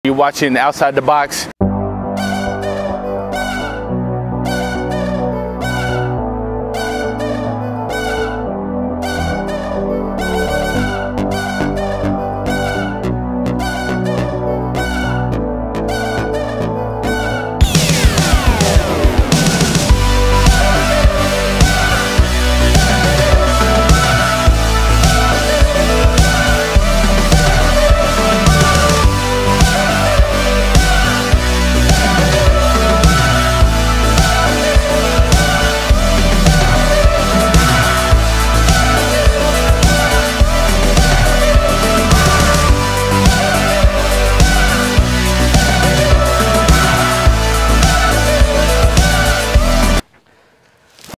You're watching Outside the Box.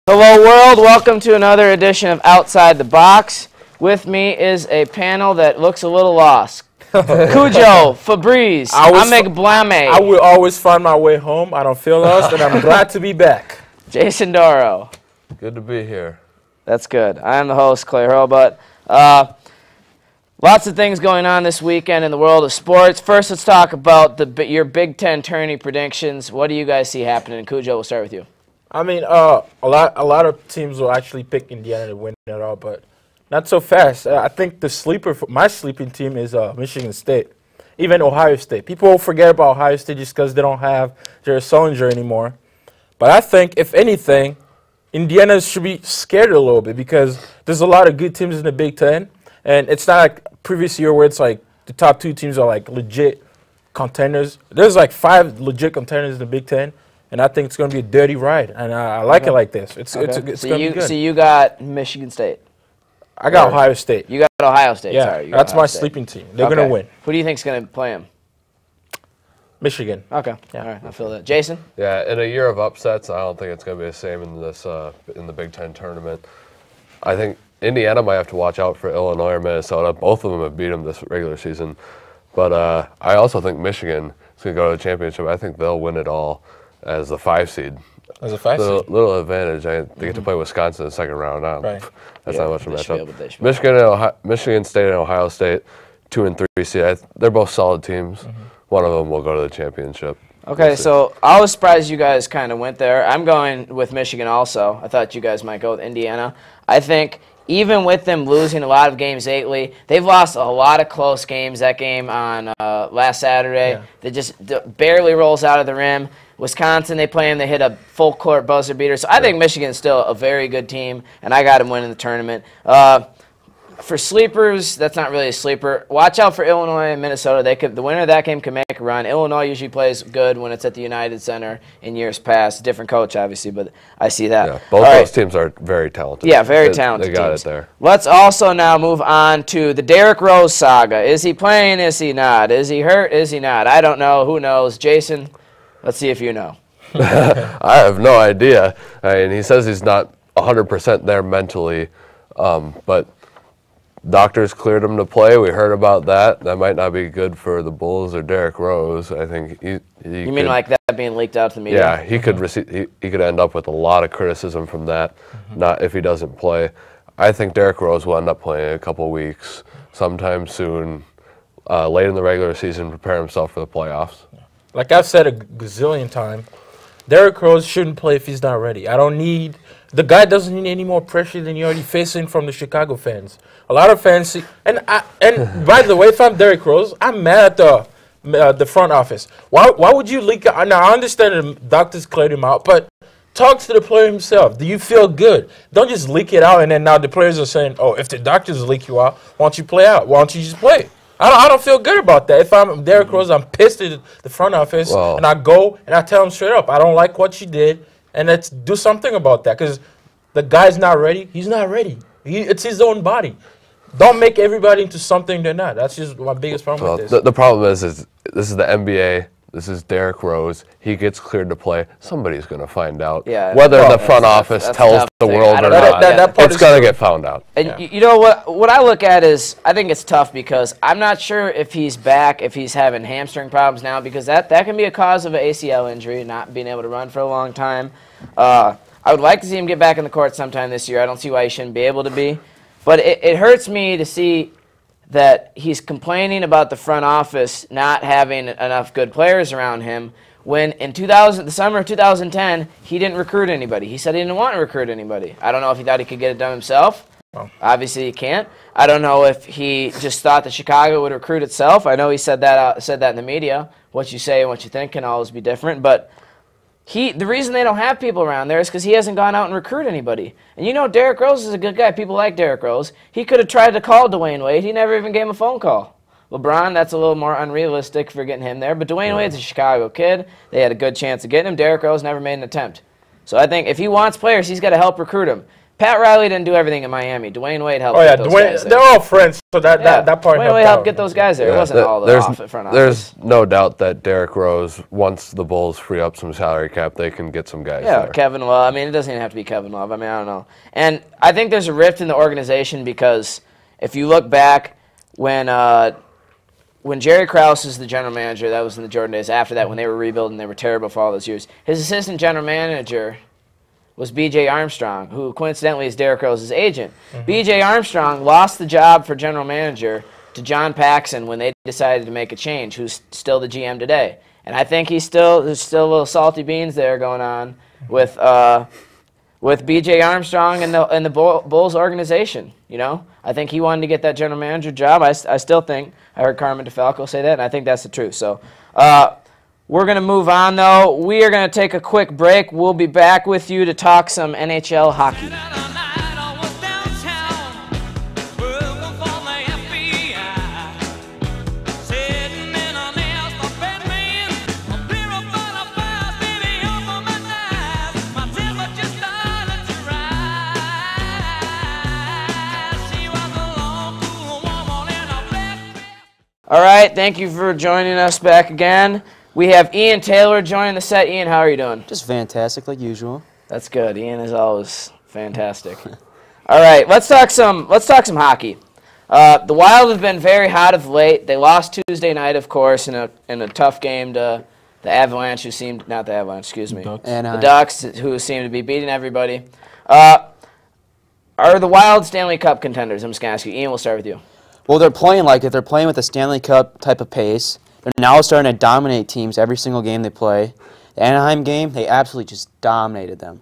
Hello world, welcome to another edition of Outside the Box. With me is a panel that looks a little lost. Cujo, Fabrice, Amig Blame. I will always find my way home. I don't feel lost, and I'm glad to be back. Jason Doro. Good to be here. That's good. I am the host, Clay Hurlbutt. Lots of things going on this weekend in the world of sports. First, let's talk about your Big Ten tourney predictions. What do you guys see happening? Cujo, we'll start with you. I mean, a lot of teams will actually pick Indiana to win it all, but not so fast. I think the sleeper, my sleeping team is Michigan State, even Ohio State. People will forget about Ohio State just because they don't have Jared Sullinger anymore. But I think, if anything, Indiana should be scared a little bit because there's a lot of good teams in the Big Ten, and it's not like previous year where it's like the top two teams are like legit contenders. There's like 5 legit contenders in the Big Ten. And I think it's going to be a dirty ride, and I like it like this. It's going to be good. So you got Michigan State. I got Ohio State. You got Ohio State. Yeah, sorry, that's my sleeping team. They're going to win. Who do you think's going to play them? Michigan. Okay. Yeah. All right. I feel that. Jason. Yeah, in a year of upsets, I don't think it's going to be the same in this in the Big Ten tournament. I think Indiana might have to watch out for Illinois or Minnesota. Both of them have beat them this regular season, but I also think Michigan is going to go to the championship. I think they'll win it all. As the 5 seed. As a 5 seed? Little advantage. They get to play Wisconsin in the second round. Right. That's not much of a matchup. Michigan State and Ohio State, 2 and 3 seed. They're both solid teams. One of them will go to the championship. Okay, so I was surprised you guys kind of went there. I'm going with Michigan also. I thought you guys might go with Indiana. I think even with them losing a lot of games lately, they've lost a lot of close games. That game on last Saturday, that just barely rolls out of the rim. Wisconsin, they play them. They hit a full-court buzzer beater. So I think Michigan's still a very good team, and I got them winning the tournament. For sleepers, that's not really a sleeper. Watch out for Illinois and Minnesota. The winner of that game can make a run. Illinois usually plays good when it's at the United Center in years past. Different coach, obviously, but I see that. Yeah, both those teams are very talented. Yeah, very talented They got teams. it there. Let's also now move on to the Derrick Rose saga. Is he playing? Is he not? Is he hurt? Is he not? I don't know. Who knows? Jason, let's see if you know. I have no idea. I mean, he says he's not 100% there mentally, but doctors cleared him to play. We heard about that. That might not be good for the Bulls or Derrick Rose. I think he You mean like that being leaked out to the media? Yeah, he could he could end up with a lot of criticism from that. Not if he doesn't play. I think Derrick Rose will end up playing in a couple weeks, sometime soon, late in the regular season, prepare himself for the playoffs. Like I've said a gazillion times, Derrick Rose shouldn't play if he's not ready. The guy doesn't need any more pressure than you're already facing from the Chicago fans. A lot of fans see, and by the way, if I'm Derrick Rose, I'm mad at the front office. Why would you leak out? Now, I understand the doctors cleared him out, but talk to the player himself. Do you feel good? Don't just leak it out, and then now the players are saying, oh, if the doctors leak you out, why don't you play out? Why don't you just play? I don't feel good about that. If I'm Derrick Rose, I'm pissed at the front office, and I go and I tell them straight up, I don't like what you did, and let's do something about that because the guy's not ready. He's not ready. It's his own body. Don't make everybody into something they're not. That's just my biggest problem with this. The problem is this is the NBA. This is Derrick Rose. He gets cleared to play. Somebody's going to find out. Yeah, whether the front office tells the world or not, it's going to get found out. And you know what I look at is I think it's tough because I'm not sure if he's back, if he's having hamstring problems now, because that can be a cause of an ACL injury, not being able to run for a long time. I would like to see him get back in the court sometime this year. I don't see why he shouldn't be able to be. But it hurts me to see that he's complaining about the front office not having enough good players around him when in the summer of 2010, he didn't recruit anybody. He said he didn't want to recruit anybody. I don't know if he thought he could get it done himself. Oh. Obviously, he can't. I don't know if he just thought that Chicago would recruit itself. I know he said that in the media. What you say and what you think can always be different. But the reason they don't have people around there is because he hasn't gone out and recruited anybody. And you know Derrick Rose is a good guy. People like Derrick Rose. He could have tried to call Dwayne Wade. He never even gave him a phone call. LeBron, that's a little more unrealistic for getting him there. But Dwayne Wade's a Chicago kid. They had a good chance of getting him. Derrick Rose never made an attempt. So I think if he wants players, he's got to help recruit them. Pat Riley didn't do everything in Miami. Dwayne Wade helped get those guys there. They're all friends, so that part. Dwayne Wade helped get those guys there. It wasn't all the off in front of There's no doubt that Derrick Rose, once the Bulls free up some salary cap, they can get some guys there. Kevin Love. I mean, it doesn't even have to be Kevin Love. I mean, I don't know. And I think there's a rift in the organization because if you look back when Jerry Krause is the general manager, that was in the Jordan days. After that, when they were rebuilding, they were terrible for all those years. His assistant general manager was B.J. Armstrong, who coincidentally is Derrick Rose's agent. B.J. Armstrong lost the job for general manager to John Paxson when they decided to make a change, who's still the GM today. And I think there's still a little salty beans there going on with B.J. Armstrong and the Bulls organization. You know, I think he wanted to get that general manager job. I still think, I heard Carmen DeFalco say that, and I think that's the truth. So we're going to move on, though. We are going to take a quick break. We'll be back with you to talk some NHL hockey. All right, thank you for joining us back again. We have Ian Taylor joining the set. Ian, how are you doing? Just fantastic, like usual. That's good. Ian is always fantastic. All right, let's talk some hockey. The Wild have been very hot of late. They lost Tuesday night, of course, in a tough game to the Avalanche, not the Avalanche, excuse me. The Ducks, who seem to be beating everybody. Are the Wild Stanley Cup contenders? I'm just going to ask you. Ian, we'll start with you. Well, they're playing like it. They're playing with a Stanley Cup type of pace. They're now starting to dominate teams every single game they play. The Anaheim game, they absolutely just dominated them.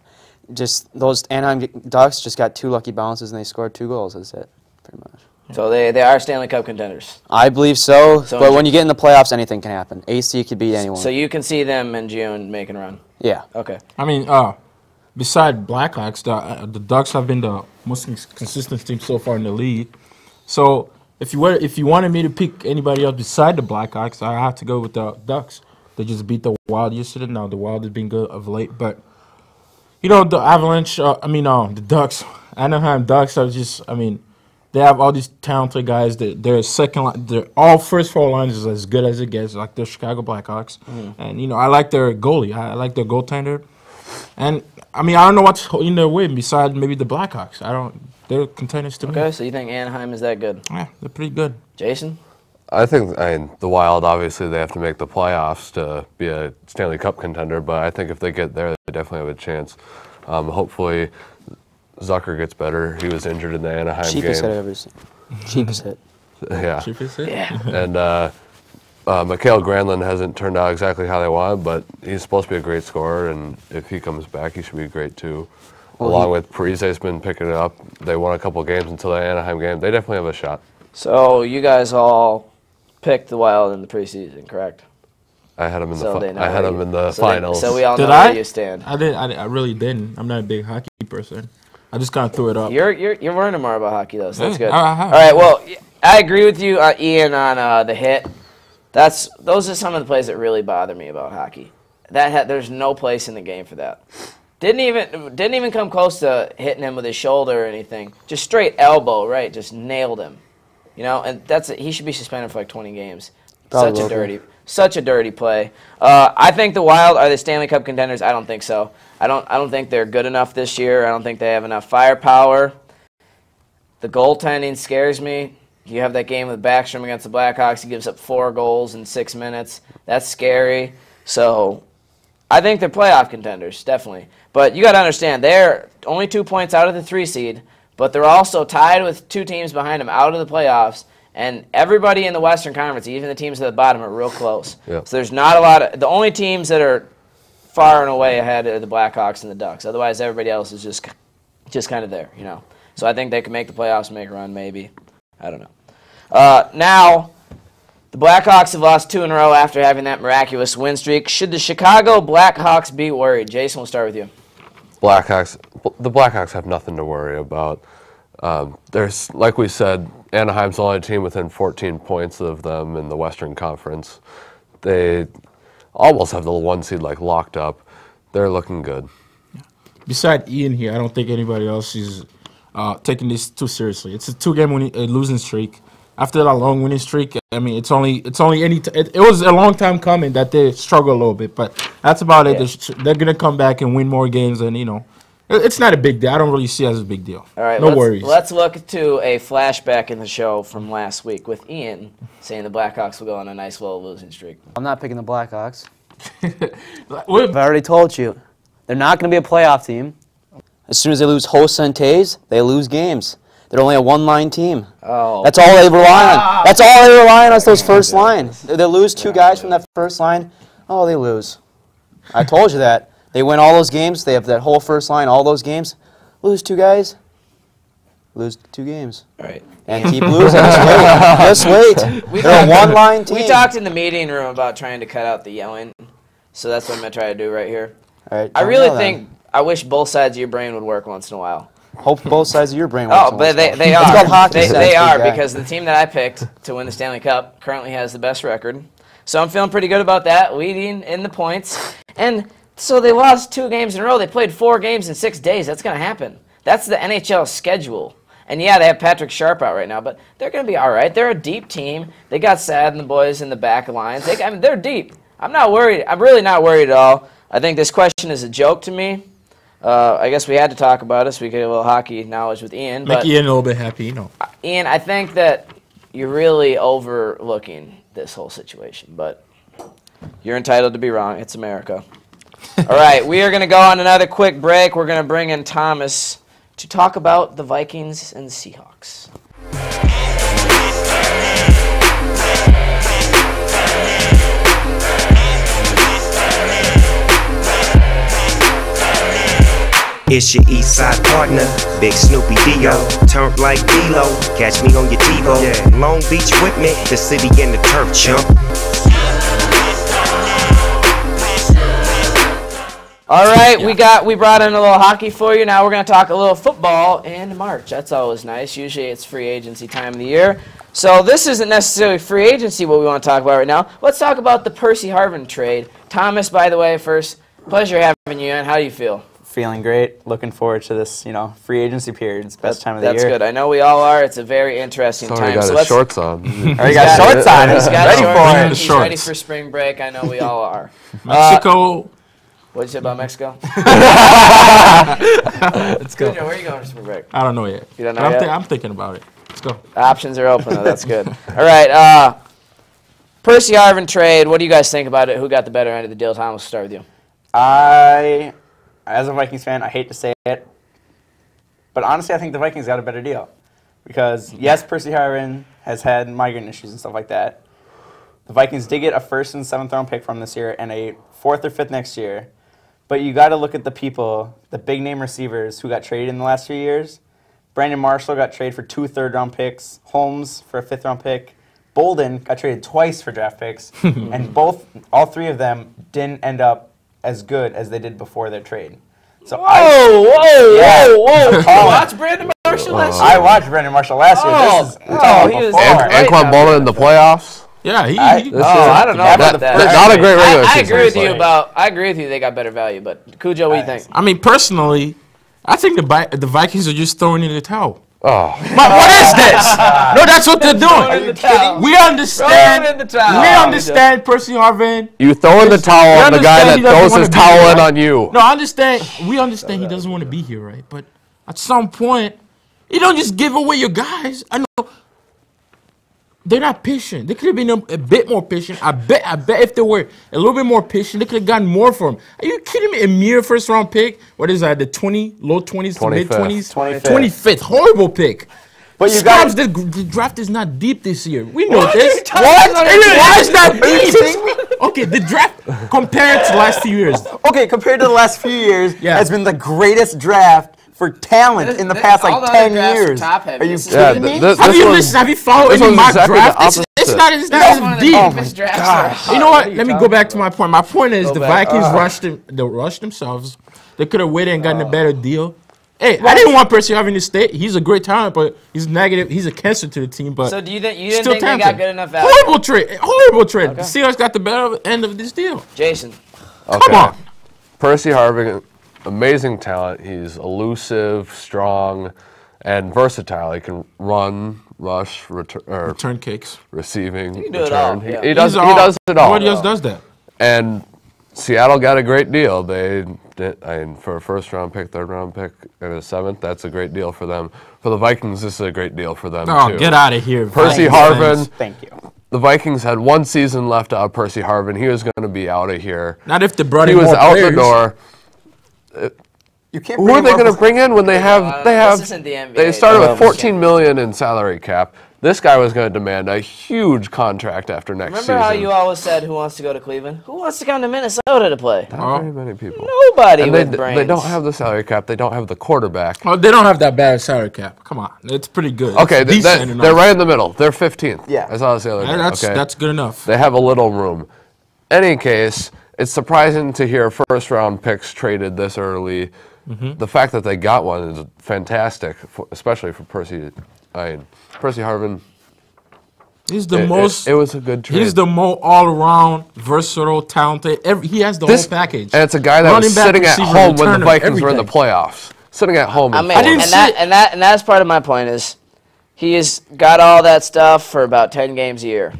Just those Anaheim Ducks just got 2 lucky bounces and they scored 2 goals. That's it, pretty much. So they are Stanley Cup contenders. I believe so. But when you get in the playoffs, anything can happen. AC could beat anyone. So you can see them in June making a run. Yeah. Okay. I mean, beside Blackhawks, the Ducks have been the most consistent team so far in the league. So if you wanted me to pick anybody else beside the Blackhawks, I have to go with the Ducks. They just beat the Wild yesterday. Now the Wild has been good of late, but you know the Avalanche. The Ducks, Anaheim Ducks are just. I mean, they have all these talented guys. Their second line, their all first 4 lines is as good as it gets, like the Chicago Blackhawks. And you know, I like their goalie. I like their goaltender. And I mean, I don't know what's in their way besides maybe the Blackhawks. They're contenders to me. Okay, so you think Anaheim is that good? Yeah, they're pretty good. Jason? I mean, the Wild, obviously, they have to make the playoffs to be a Stanley Cup contender, but I think if they get there, they definitely have a chance. Hopefully, Zucker gets better. He was injured in the Anaheim game. Cheapest hit I've ever seen. Cheapest hit. Yeah. Cheapest hit? Yeah. And Mikael Granlund hasn't turned out exactly how they wanted, but he's supposed to be a great scorer, and if he comes back, he should be great too. Along with Parise's been picking it up. They won a couple games until the Anaheim game. They definitely have a shot. So you guys all picked the Wild in the preseason, correct? I had them in the finals. So we all know Did where you stand. I didn't. I really didn't. I'm not a big hockey person. I just kind of threw it up. You're learning more about hockey though, so that's good. All right. Well, I agree with you, Ian, on the hit. Those are some of the plays that really bother me about hockey. There's no place in the game for that. Didn't even come close to hitting him with his shoulder or anything. Just straight elbow, right? Just nailed him. You know, and he should be suspended for like 20 games. Such a dirty play. I think the Wild are the Stanley Cup contenders. I don't think so. I don't think they're good enough this year. I don't think they have enough firepower. The goaltending scares me. You have that game with Backstrom against the Blackhawks. He gives up 4 goals in 6 minutes. That's scary. So I think they're playoff contenders, definitely. But you got to understand, they're only 2 points out of the 3 seed, but they're also tied with 2 teams behind them out of the playoffs, And everybody in the Western Conference, even the teams at the bottom, are real close. Yep. So there's not a lot of – the only teams that are far and away ahead are the Blackhawks and the Ducks. Otherwise, everybody else is just kind of there, you know. So I think they can make the playoffs and make a run maybe. I don't know. Now, the Blackhawks have lost 2 in a row after having that miraculous win streak. Should the Chicago Blackhawks be worried? Jason, we'll start with you. The Blackhawks have nothing to worry about. There's, like we said, Anaheim's the only team within 14 points of them in the Western Conference. They almost have the 1 seed like locked up. They're looking good. Beside Ian here, I don't think anybody else is taking this too seriously. It's a 2-game losing streak. After that long winning streak, I mean, it was a long time coming that they struggle a little bit, but that's about it. They're gonna come back and win more games, and you know, it's not a big deal. I don't really see it as a big deal. All right, no worries. Let's look to a flashback in the show from last week with Ian saying the Blackhawks will go on a nice little losing streak. I'm not picking the Blackhawks. I've already told you. They're not going to be a playoff team. As soon as they lose Hossa and Taves, they lose games. They're only a one-line team. Oh. That's all they rely on. That's all they rely on is those first line. They lose 2 guys from that first line. Oh, they lose. I told you that. They win all those games. They have that whole first line, all those games. Lose 2 guys. Lose 2 games. All right. And keep losing. Just wait. They're a one-line team. We talked in the meeting room about trying to cut out the yelling, so that's what I'm going to try to do right here. All right, I really think, I wish both sides of your brain would work once in a while. Hope both sides of your brain work. Oh, but they are. It's called hockey sense, They are, big guy. because the team that I picked to win the Stanley Cup currently has the best record. So I'm feeling pretty good about that, leading in the points. And so they lost 2 games in a row. They played 4 games in 6 days. That's going to happen. That's the NHL schedule. And yeah, they have Patrick Sharp out right now, but they're going to be all right. They're a deep team. They got Sad and the boys in the back lines. They're deep. I'm not worried. I'm really not worried at all. I think this question is a joke to me. I guess we had to talk about it so we could get a little hockey knowledge with Ian. Make Ian a little bit happy, you know. Ian, I think that you're really overlooking this whole situation, but you're entitled to be wrong. It's America. All right, we are going to go on another quick break. We're going to bring in Thomas to talk about the Vikings and the Seahawks. It's your east side partner, Big Snoopy Dio. Turf like D-Lo, catch me on your TiVo. Yeah. Long Beach with me, the city and the turf chump. All right, we brought in a little hockey for you. Now we're going to talk a little football in March. That's always nice. Usually it's free agency time of the year. So this isn't necessarily free agency what we want to talk about right now. Let's talk about the Percy Harvin trade. Thomas, by the way, first, pleasure having you in. How do you feel? Feeling great. Looking forward to this, free agency period. It's the best time of the year. That's good. I know we all are. It's a very interesting time. Got his shorts on. Already got shorts on. He's got ready shorts. for it. He's ready for spring break. I know we all are. Mexico. What'd you say about Mexico? Let's go. Where are you going for spring break? I don't know yet. You don't know yet? I'm thinking about it. Let's go. Options are open, though. That's good. All right. Percy Harvin trade. What do you guys think about it? Who got the better end of the deal? Tom, we'll start with you. As a Vikings fan, I hate to say it, but honestly, I think the Vikings got a better deal. Because, yes, Percy Harvin has had migraine issues and stuff like that. The Vikings did get a 1st and 7th round pick from this year and a 4th or 5th next year. But you got to look at the people, the big-name receivers who got traded in the last few years. Brandon Marshall got traded for 2 third-round picks. Holmes for a 5th-round pick. Bolden got traded twice for draft picks. And all 3 of them didn't end up as good as they did before their trade. So whoa! Oh. Watch Brandon Marshall last year. I watched Brandon Marshall last year. He was Anquan Bolden in the playoffs. Yeah, I don't know about that. Not a great regular season. I agree with you. They got better value, but Cujo, what do you think? I mean, personally, I think the Vikings are just throwing in the towel. Oh. What is this? No, that's what they're doing. We understand. We understand Percy Harvin. You throw in the towel on the guy that throws his towel in on you. No, I understand. We understand he doesn't want to be here, right? But at some point, you don't just give away your guys. I know they're not patient. They could have been a bit more patient. I bet if they were a little bit more patient, they could have gotten more for him. Are you kidding me? A mere 1st round pick? What is that? The low 20s to mid 20s? 25th. 25th. Horrible pick. But you Scrubs, got the draft is not deep this year. We know What are this. you talking about? Why is that Are you kidding deep? Okay, the draft compared to the last few years. okay compared to the last few years. Yeah. Has been the greatest draft for talent in the past all like the other 10 drafts are years. top-heavy. Are you This is- kidding Yeah, me? this Have you one's- listened? Have you followed this any one's mock exactly draft? the It's opposite. not That's one as of the deep. deepest drafts. gosh. You know what? Let me go back to my point. My point is the back. Vikings rushed themselves. They could have waited and gotten a better deal. Hey, I didn't want Percy Harvin to stay. He's a great talent, but he's negative. He's a cancer to the team. But So do you think you didn't still think they got talented. good enough value? Horrible trade. Horrible trade. The Seahawks got the better end of this deal. Jason. Come on. Percy Harvin, amazing talent. He's elusive, strong, and versatile. He can run, rush, Return kicks. receiving, can do it return. all, yeah. He does He's it all. Nobody else does that. And Seattle got a great deal. They did, for a first-round pick, third-round pick, and a seventh. That's a great deal for them. For the Vikings, this is a great deal for them Oh, too. get out of here. Percy Vikings Harvin. fans. Thank you. The Vikings had one season left out of Percy Harvin. He was going to be out of here. Not if they brought He in was more out players. the door. You can't. Who bring are they more going to pl- bring in when they have This isn't the NBA. They started with This is 14 million in salary cap. This guy was going to demand a huge contract after next Remember season. how you always said, who wants to go to Cleveland? Who wants to come to Minnesota to play? Not very many people. Nobody And with brains. they don't have the salary cap. They don't have the quarterback. Oh, they don't have that bad salary cap. Come on, it's pretty good. Okay, It's decent enough. they're right in the middle. They're 15th. Yeah. I saw this the other day. That's okay? that's good enough. They have a little room. Any case, it's surprising to hear first-round picks traded this early. The fact that they got one is fantastic, especially for Percy. Percy Harvin. He's the most. It was a good trade. He's the most all-around, versatile, talented. He has the whole package. And it's a guy that Running was back, sitting at receiver, home when the returner, Vikings were in the everything. playoffs. Sitting at home. I mean, I didn't and that's part of my point is he has got all that stuff for about 10 games a year.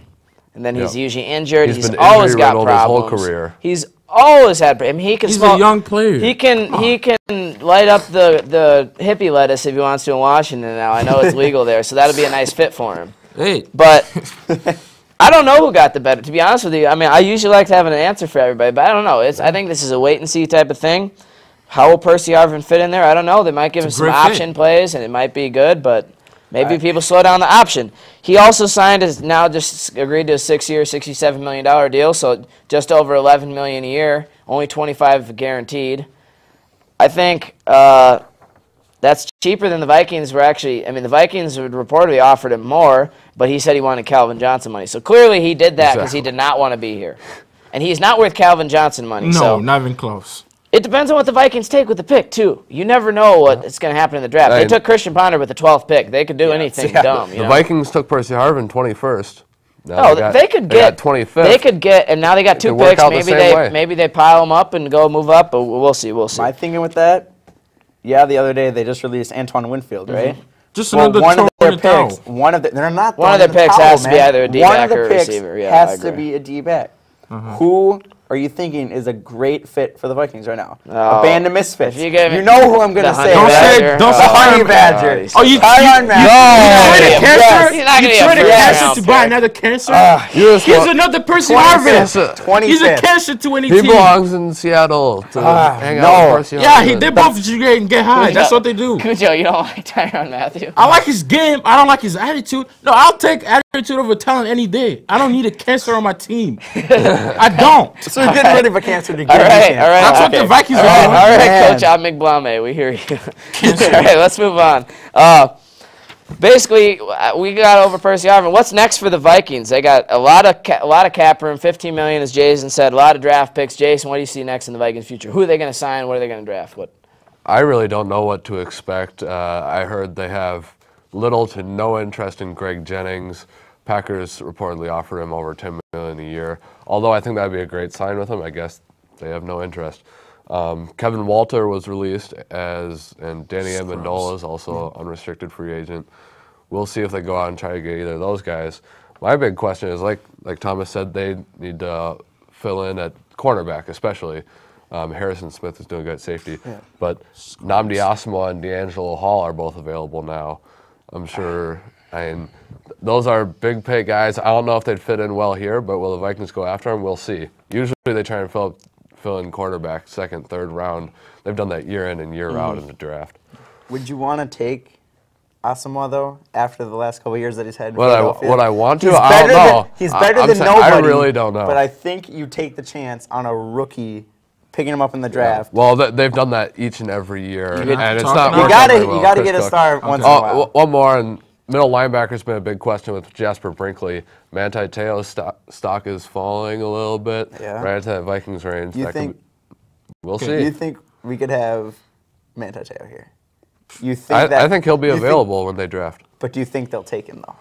And then he's Yeah. usually injured. He's He's been always got injury-riddled his whole problems. career. He's always had. I mean, he can. He's smoke, a young player. He can light up the hippie lettuce if he wants to in Washington now. I know it's legal there, so that'll be a nice fit for him. Hey, But I don't know who got the better. To be honest with you, I mean, I usually like to have an answer for everybody, but I don't know. I think this is a wait and see type of thing. How will Percy Harvin fit in there? I don't know. They might give him a some great fit. option plays, and it might be good, but maybe people slow down the option. He also signed now just agreed to a 6-year, $67 million deal, so just over $11 million a year, only $25 guaranteed. I think that's cheaper than the Vikings were actually. I mean, the Vikings would reportedly offered him more, but he said he wanted Calvin Johnson money. So clearly he did that because he Exactly. did not want to be here. And he's not worth Calvin Johnson money. no, so not even close. it depends on what the Vikings take with the pick, too. You never know what's going to happen in the draft. They Right. took Christian Ponder with the 12th pick. They could do anything dumb. You The know? Vikings took Percy Harvin 21st. Now Oh, they could get 25th. They could get, and now they got 2 could work picks. out the Maybe same way. maybe they pile them up and go move up, but we'll see. We'll see. My thinking with that, yeah, the other day they just released Antoine Winfield, right? Just Well, another one toe of in their the towel. picks, they're not. One of throwing their in the picks towel, has to be man. either a One D-back of the or a picks receiver. Yeah, I has to agree. be a D-back. Who are you thinking is a great fit for the Vikings right now? Oh, A band of misfits. if you give me You know who I'm gonna the say. Honey Don't right? say- Badger. don't The say Honey Honey Badger. Oh, you Tyrann Mathieu. traded Yes. cancer? He's not gonna You be a traded first cancer round to buy pick. another cancer? You just He's want- another Percy 25th. Harvin. He's a 25th. cancer to any He team. belongs in Seattle to hang out no. with Percy Yeah, Harvin. they both just get high. That's what they do. Cujo, you don't like Tyrann Mathieu? I like his game. I don't like his attitude. No, I'll take attitude over talent any day. I don't need a cancer on my team. I don't. So you're getting rid of a cancer to get All a new right, cancer. all right. That's what the Vikings are doing. All right, Man. Coach Al McBlame, we hear you. All right, let's move on. Basically, we got over Percy Harvin. What's next for the Vikings? They got a lot of cap room, $15 million, as Jason said, a lot of draft picks. Jason, what do you see next in the Vikings' future? Who are they going to sign? What are they going to draft? What? I really don't know what to expect. I heard they have little to no interest in Greg Jennings. Packers reportedly offered him over $10 million a year. Although I think that'd be a great sign with him, I guess they have no interest. Kevin Walter was released and Danny Amendola is also unrestricted free agent. We'll see if they go out and try to get either of those guys. My big question is, like Thomas said, they need to fill in at cornerback, especially. Harrison Smith is doing good at safety, but Nnamdi Asomugha and D'Angelo Hall are both available now. I'm sure. Those are big pay guys. I don't know if they'd fit in well here, but will the Vikings go after them? We'll see. Usually they try and fill in quarterback second, third round. They've done that year in and year out in the draft. Would you want to take Asamoah, though, after the last couple of years that he's had in What Philadelphia? I want to, He's I better don't know. Than, he's better I'm than saying, nobody. I really don't know. But I think you take the chance on a rookie picking him up in the draft. Well, they've done that each and every year, and it's not You working gotta, very well. you gotta Chris get a Cook. star once in a while. One more, and middle linebacker's been a big question with Jasper Brinkley. Manti Te'o's stock is falling a little bit right into that Vikings range. You think? We'll see. Do you think we could have Manti Te'o here? You think I think he'll be available when they draft. But do you think they'll take him though?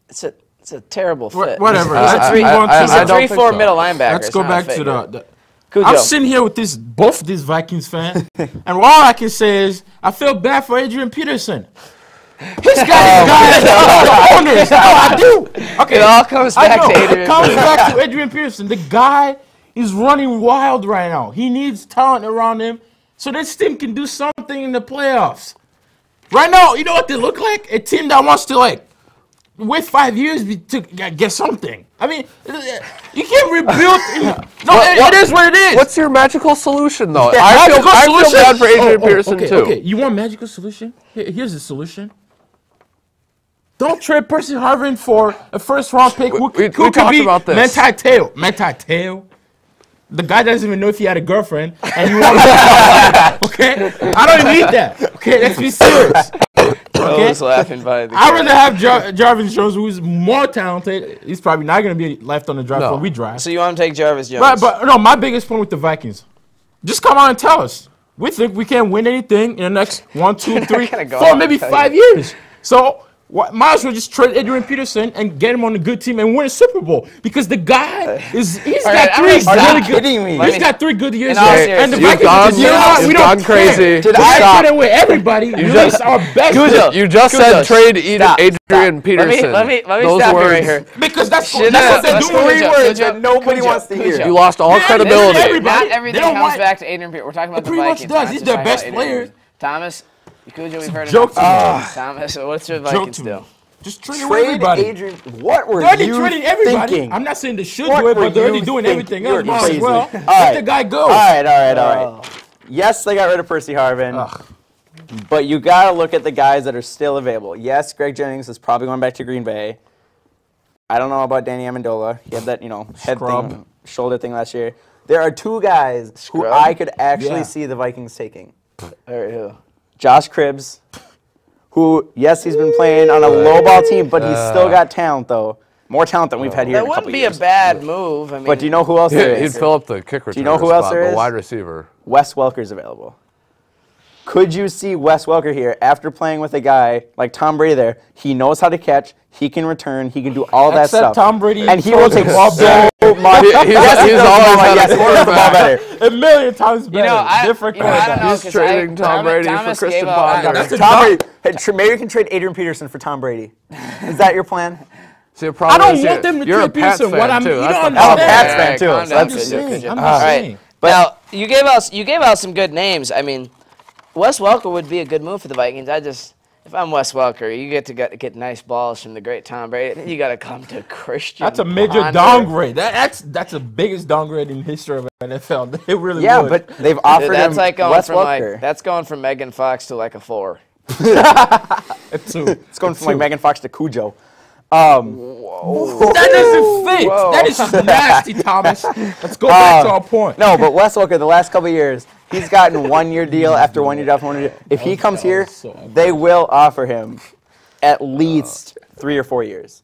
It's a terrible fit. Whatever. He's a I 3-4 middle linebacker. Let's go back to the Cujo. I'm sitting here with both these Vikings fans, and all I can say is I feel bad for Adrian Peterson. He's got the owners. I do. Okay, It all comes back to Adrian. It comes back to Adrian Peterson. The guy is running wild right now. He needs talent around him so this team can do something in the playoffs. Right now, you know what they look like? A team that wants to wait 5 years to get something. I mean, you can't rebuild. It is what it is. What's your magical solution, though? Yeah, I feel bad for Adrian Peterson, too. Okay, you want magical solution? Here's the solution. Don't trade Percy Harvin for a first-round pick. Who could talked be about this. Manti Te'o. The guy doesn't even know if he had a girlfriend, and you want okay? I don't need that. Okay, let's be serious. I was laughing by the I'd rather have Jarvis Jones, who's more talented. He's probably not going to be left on the draft when we draft. So you want to take Jarvis Jones? But no, my biggest point with the Vikings, just come on and tell us. We think we can't win anything in the next 1, 2, 3, 4, maybe 5 years. So might as well just trade Adrian Peterson and get him on a good team and win a Super Bowl because the guy he's got 3 good years. And the Vikings, you've gone crazy. I trade away everybody. Release our best. You just said trade Adrian Peterson. Let me stop you right here. Because that's what they're doing. 3 words that nobody wants to hear. You lost all credibility. Not everything comes back to Adrian Peterson. We're talking about the Vikings. Pretty much does. He's their best player. Thomas, Cujo, we've heard joke enough. Thomas, what's your Vikings do? Just trade everybody. Adrian. What were they're already you trading everybody. thinking? I'm not saying they should do it, but they're already doing everything else. Might as well. Let the guy go. All right. Yes, they got rid of Percy Harvin. But you got to look at the guys that are still available. Yes, Greg Jennings is probably going back to Green Bay. I don't know about Danny Amendola. He had that, head thing, shoulder thing last year. There are 2 guys who I could actually see the Vikings taking. All right, who? Josh Cribbs, who, yes, he's been playing on a low-ball team, but he's still got talent, though. More talent than we've had here in a couple years. That wouldn't be a bad move. I mean, but do you know who else there is? He'd fill up the kick returner Do you know who else there is? The wide receiver. Wes Welker's available. Could you see Wes Welker here after playing with a guy like Tom Brady there? He knows how to catch. He can return. He can do all that stuff. Tom Brady. And he will take so much. He's always had a quarterback. A million times better. Different quarterback. He's trading Tom Brady for Christian Ponder. Tom Brady. Hey, maybe you can trade Adrian Peterson for Tom Brady. Is that your plan? See, I don't want them to trade Peterson. What I'm, you don't I'm a Pats fan too. I'm just saying. All right. Now you gave out some good names. I mean, Wes Welker would be a good move for the Vikings. If I'm Wes Welker, you get to get nice balls from the great Tom Brady. Then you got to come to Christian. That's a major downgrade. That's the biggest downgrade in history of NFL. They really would. Yeah, but they've offered that's him like going Wes from Welker. that's going from Megan Fox to like a 4. It's going from like Megan Fox to Cujo. That doesn't fit. That is just nasty, Thomas. Let's go back to our point. No, but Wes Welker, the last couple of years, he's gotten 1-year deal after 1 year after 1 year deal. If he comes here, they will offer him at least 3 or 4 years.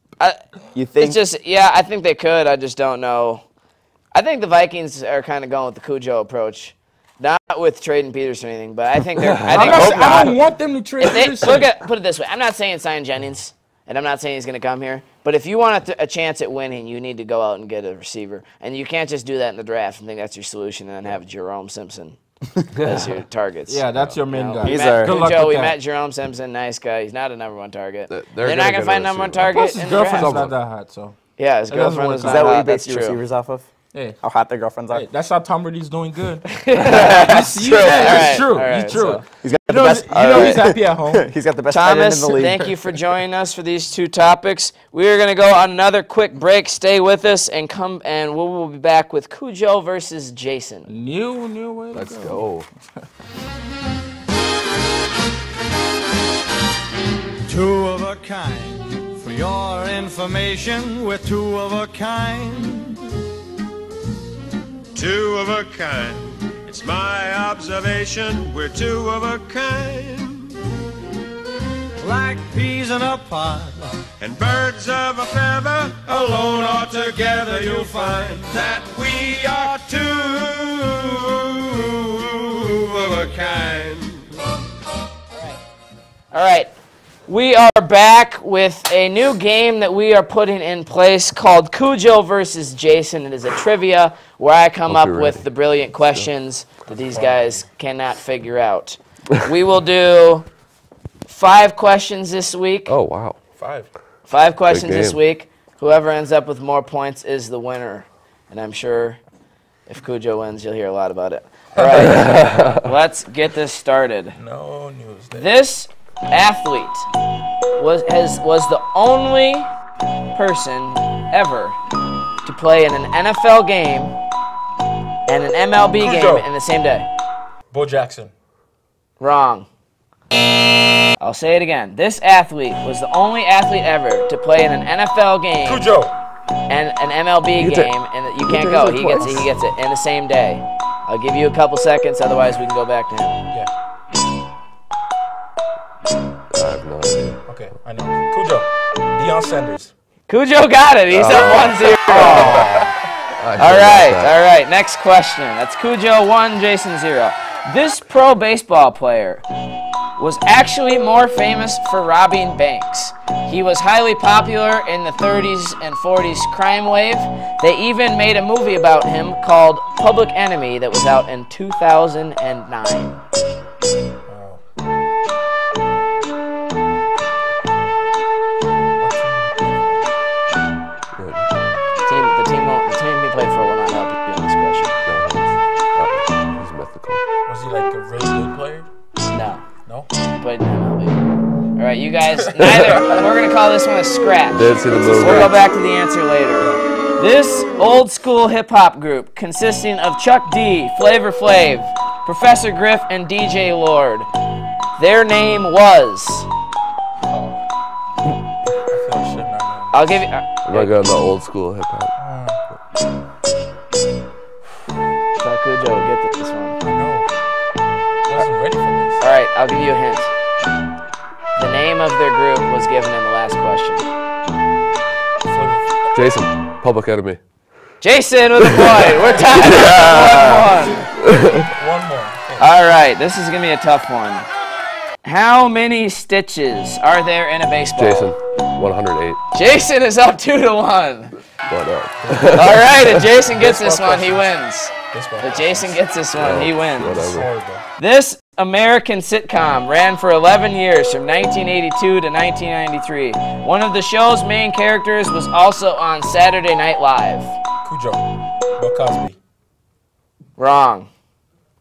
You think? It's just, I think they could. I just don't know. I think the Vikings are kind of going with the Cujo approach. Not with trading Peterson or anything, but I think they're. I don't want them to trade Peterson. Put it this way. I'm not saying sign Jennings. And I'm not saying he's going to come here. But if you want a chance at winning, you need to go out and get a receiver. And you can't just do that in the draft and think that's your solution and then have Jerome Simpson as your targets. Yeah, that's your main guy. We met Jerome Simpson, nice guy. He's not a #1 target. They're not going to find #1 target in the draft. His girlfriend's not that hot, so. Yeah, his girlfriend is not hot. Is that what you That's base your true. receivers off of? Hey. How hot their girlfriends are? Hey, that's how Tom Brady's doing good. That's true. It's true. It's true. So. He's got the best. He's happy at home. He's got the best tight end in the league. Thank you for joining us for these 2 topics. We are going to go on another quick break. Stay with us and we will be back with Cujo versus Jason. New way. Let's go. a kind. For your information, we're two of a kind. Two of a kind. It's my observation, we're two of a kind. Like peas in a pod and birds of a feather, alone or together you'll find that we are two of a kind. All right. We are back with a new game that we are putting in place called Cujo versus Jason. It is a trivia where I come up with the brilliant questions that these guys cannot figure out. We will do 5 questions this week. Oh, wow. 5 questions this week. Whoever ends up with more points is the winner. And I'm sure if Cujo wins, you'll hear a lot about it. All right. Let's get this started. No news there. This athlete was the only person ever to play in an NFL game and an MLB game in the same day. Bo Jackson. Wrong. I'll say it again. This athlete was the only athlete ever to play in an NFL game Cujo. and an MLB game, and you can't go. He gets it in the same day. I'll give you a couple seconds, otherwise we can go back to him. Yeah. I have no idea. Okay, I know. Cujo. Deion Sanders. Cujo got it. He's up 1-0. All right. Next question. That's Cujo 1, Jason 0. This pro baseball player was actually more famous for robbing banks. He was highly popular in the 30s and 40s crime wave. They even made a movie about him called Public Enemy that was out in 2009. The team you played for will not help you on this question. He's mythical. Was he like a really good player? No. No? He played in MLB. All right, you guys, neither. We're going to call this one a scratch. Didn't see the movie. We'll go back to the answer later. This old school hip hop group consisting of Chuck D, Flavor Flav, Professor Griff, and DJ Lord. Their name was. I'll give you. I'm not going to the old school hip hop. Cujo, get this one. I know. I wasn't ready for this. All right, I'll give you a hint. The name of their group was given in the last question. Jason, Public Enemy. Jason with a point. We're tied. 1-1. One more. All right, this is going to be a tough one. How many stitches are there in a baseball? Jason, 108. Jason is up 2-1. What up? All right, if Jason gets this one, he wins. If Jason gets this one, he wins. Whatever. This American sitcom ran for 11 years from 1982 to 1993. One of the show's main characters was also on Saturday Night Live. Cujo. Bill Cosby. Wrong.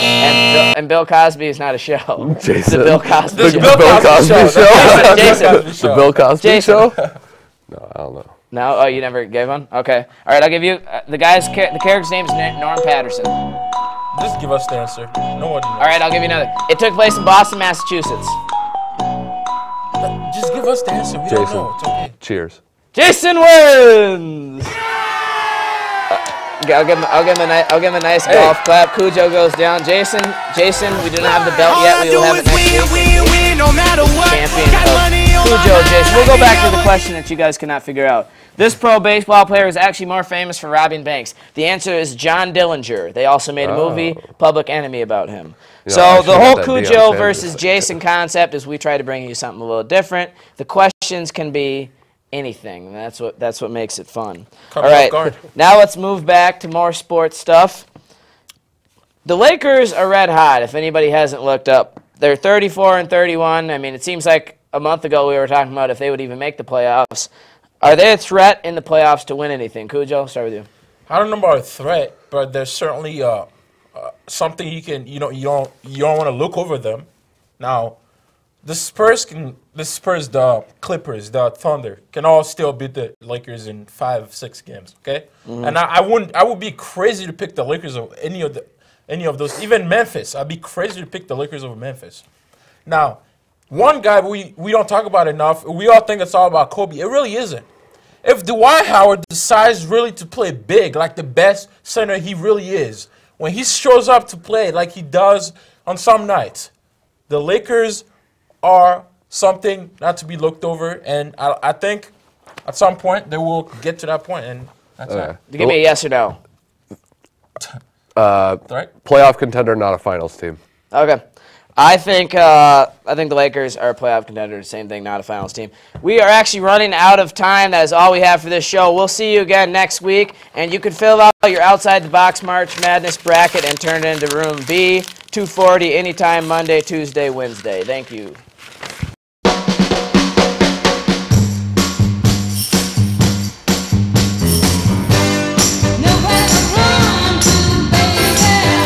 And Bill Cosby is not a show. Jason. The Bill Cosby The Show. Bill Cosby Show. Jason. The Bill Cosby Jason. Show? No, I don't know. No? Oh, you never gave one? Okay. All right, I'll give you the character's name is Norm Patterson. Just give us the answer. Nobody knows. All right, I'll give you another. It took place in Boston, Massachusetts. Just give us the answer. We don't know. It's okay. Cheers. Jason wins. I'll give him a nice golf clap. Cujo goes down. Jason, we do not have the belt yet. We will have it next week. Champion of Cujo, Jason. We'll go back to the question that you guys cannot figure out. This pro baseball player is actually more famous for robbing banks. The answer is John Dillinger. They also made a movie, Public Enemy, about him. You know, So the whole that Cujo Deion versus Sanders. Jason concept is we try to bring you something a little different. The questions can be anything. That's what makes it fun. Caught All me off right, guard. now let's move back to more sports stuff. The Lakers are red hot, if anybody hasn't looked up. They're 34-31. I mean, it seems like a month ago we were talking about if they would even make the playoffs. Are they a threat in the playoffs to win anything? Cujo, start with you. I don't know about a threat, but there's certainly something you don't want to look over them. Now, the Spurs, the Clippers, the Thunder can all still beat the Lakers in 5-6 games. Okay, and I would be crazy to pick the Lakers over any of those. Even Memphis, I'd be crazy to pick the Lakers over Memphis. Now, one guy we don't talk about enough. We all think it's all about Kobe. It really isn't. If Dwight Howard decides really to play big, like the best center he really is, when he shows up to play like he does on some nights, the Lakers are something not to be looked over. And I think at some point they will get to that point, and that's it. Give me a yes or no. Right? Playoff contender, not a finals team. Okay. I think the Lakers are a playoff contender. Same thing, not a finals team. We are actually running out of time. That is all we have for this show. We'll see you again next week, and you can fill out your Outside the Box March Madness bracket and turn it into room B, 240, anytime Monday, Tuesday, Wednesday. Thank you.